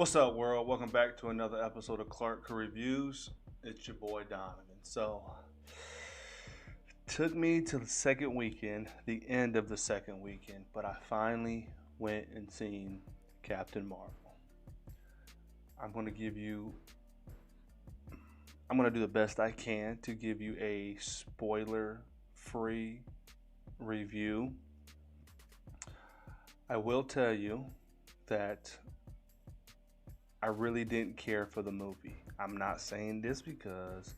What's up, world? Welcome back to another episode of Clark Reviews. It's your boy Donovan. So, took me to the second weekend, the end of the second weekend, but I finally went and seen Captain Marvel. I'm going to give you, I'm going to do the best I can to give you a spoiler-free review. I will tell you that I really didn't care for the movie. I'm not saying this because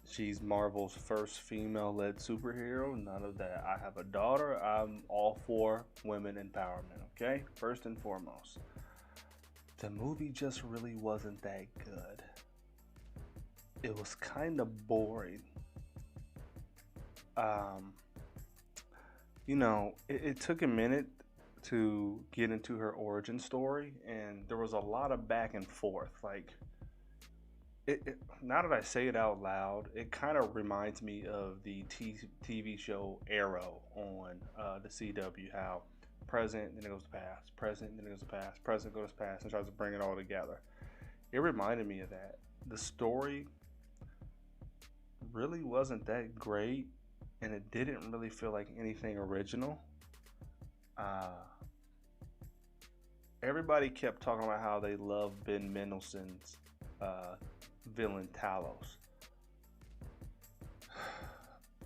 she's Marvel's first female-led superhero. None of that. I have a daughter. I'm all for women empowerment, okay? First and foremost. The movie just really wasn't that good. It was kind of boring. Um, it took a minute to get into her origin story, and there was a lot of back and forth. Like, now that I say it out loud, it kind of reminds me of the TV show Arrow on the CW. How present, then it goes to past, present, then it goes to past, present goes to past, and tries to bring it all together. It reminded me of that. The story really wasn't that great, and it didn't really feel like anything original. Everybody kept talking about how they love Ben Mendelsohn's villain Talos.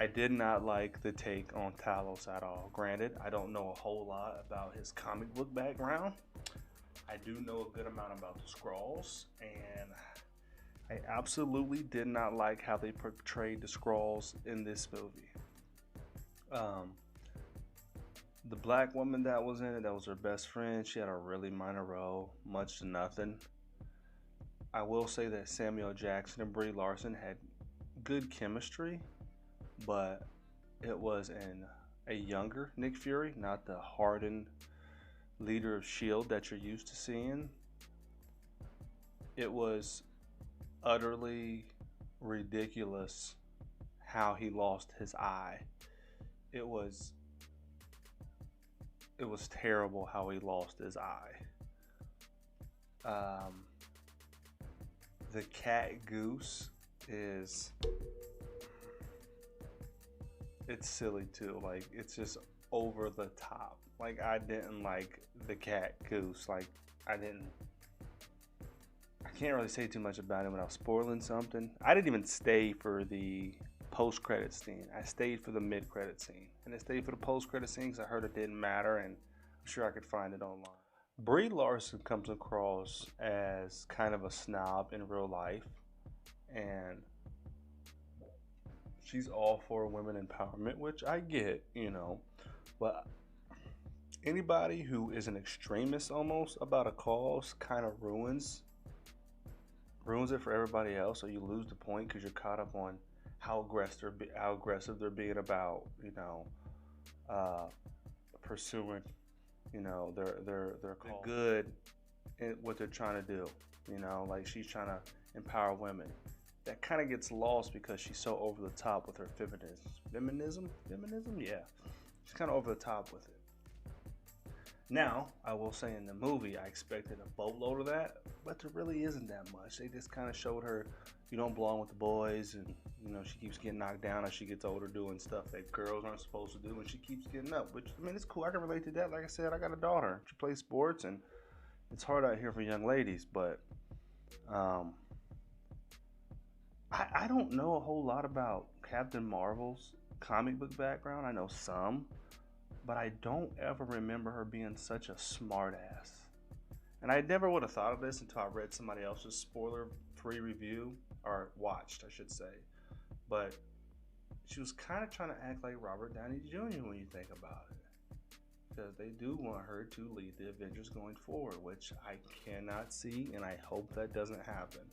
I did not like the take on Talos at all. Granted, I don't know a whole lot about his comic book background. I do know a good amount about the Skrulls, and I absolutely did not like how they portrayed the Skrulls in this movie. The black woman that was in it, that was her best friend, she had a really minor role, much to nothing. I will say that Samuel Jackson and Brie Larson had good chemistry, but it was in a younger Nick Fury, not the hardened leader of S.H.I.E.L.D. that you're used to seeing. It was utterly ridiculous how he lost his eye. It was terrible how he lost his eye. The cat goose it's silly too. Like, it's just over the top. Like, I didn't like the cat goose. Like, I can't really say too much about it without spoiling something. I didn't even stay for the post-credit scene. I stayed for the mid-credit scene. And I stayed for the post-credit scene because I heard it didn't matter, and I'm sure I could find it online. Brie Larson comes across as kind of a snob in real life, and she's all for women empowerment, which I get, but anybody who is an extremist almost about a cause kind of ruins it for everybody else. So you lose the point because you're caught up on how aggressive they're being about pursuing their cause. Good in what they're trying to do. Like, she's trying to empower women. That kind of gets lost because she's so over the top with her feminism. Yeah, she's kind of over the top with it. Now, I will say, in the movie, I expected a boatload of that, but there really isn't that much. They just kind of showed her, you don't belong with the boys, and she keeps getting knocked down as she gets older, doing stuff that girls aren't supposed to do, and she keeps getting up, which, it's cool. I can relate to that. Like I said, I got a daughter. She plays sports, and it's hard out here for young ladies, but I don't know a whole lot about Captain Marvel's comic book background. I know some, but I don't ever remember her being such a smart ass. And I never would have thought of this until I read somebody else's spoiler-free review, or watched, I should say. But she was kind of trying to act like Robert Downey Jr. when you think about it. Because they do want her to lead the Avengers going forward, which I cannot see, and I hope that doesn't happen.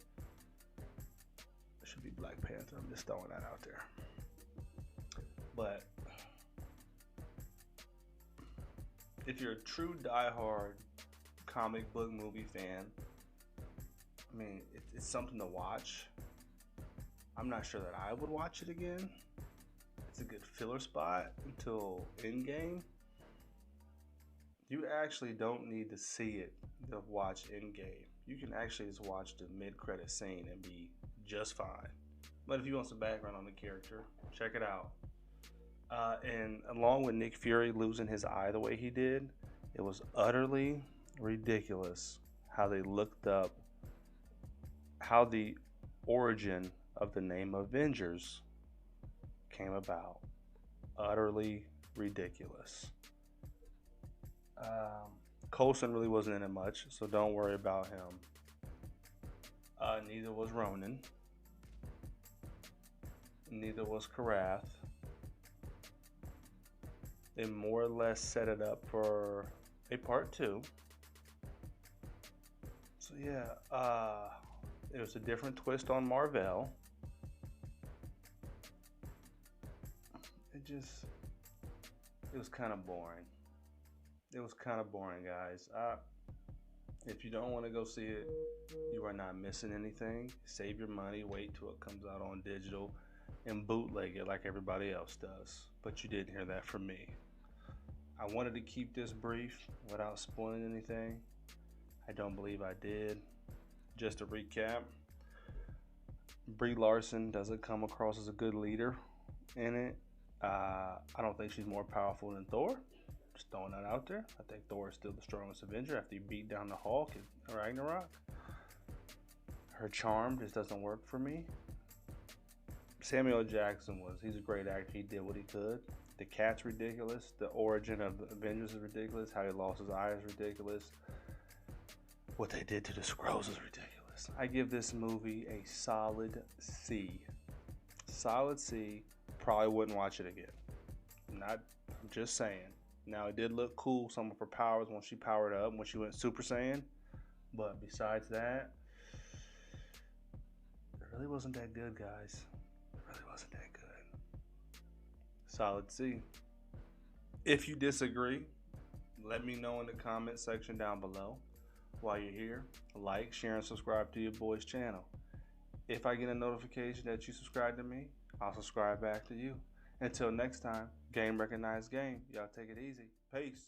It should be Black Panther. I'm just throwing that out there. But if you're a true diehard comic book movie fan, it's something to watch. I'm not sure that I would watch it again. It's a good filler spot until Endgame. You actually don't need to see it to watch Endgame. You can actually just watch the mid-credit scene and be just fine. But if you want some background on the character, check it out. And along with Nick Fury losing his eye the way he did, it was utterly ridiculous how they looked up how the origin of the name Avengers came about. Utterly ridiculous. Coulson really wasn't in it much, so don't worry about him. Neither was Ronan. Neither was Karath. They more or less set it up for a part 2. So yeah, it was a different twist on Marvel. It was kind of boring. It was kind of boring, guys. If you don't want to go see it, you are not missing anything. Save your money, wait till it comes out on digital, and bootleg it like everybody else does. But you didn't hear that from me. I wanted to keep this brief without spoiling anything. I don't believe I did. Just to recap, Brie Larson doesn't come across as a good leader in it. I don't think she's more powerful than Thor. Just throwing that out there. I think Thor is still the strongest Avenger after he beat down the Hulk in Ragnarok. Her charm just doesn't work for me. Samuel L. Jackson he's a great actor. He did what he could. The cat's ridiculous. The origin of the Avengers is ridiculous. How he lost his eye is ridiculous. What they did to the Skrulls is ridiculous. I give this movie a solid C. Solid C. Probably wouldn't watch it again. I'm just saying. Now, it did look cool, some of her powers when she powered up, when she went Super Saiyan. But besides that, it really wasn't that good, guys. It really wasn't that good. Solid C. If you disagree, let me know in the comment section down below. While you're here, like, share, and subscribe to your boy's channel. If I get a notification that you subscribe to me, I'll subscribe back to you. Until next time, game recognized game. Y'all take it easy. Peace.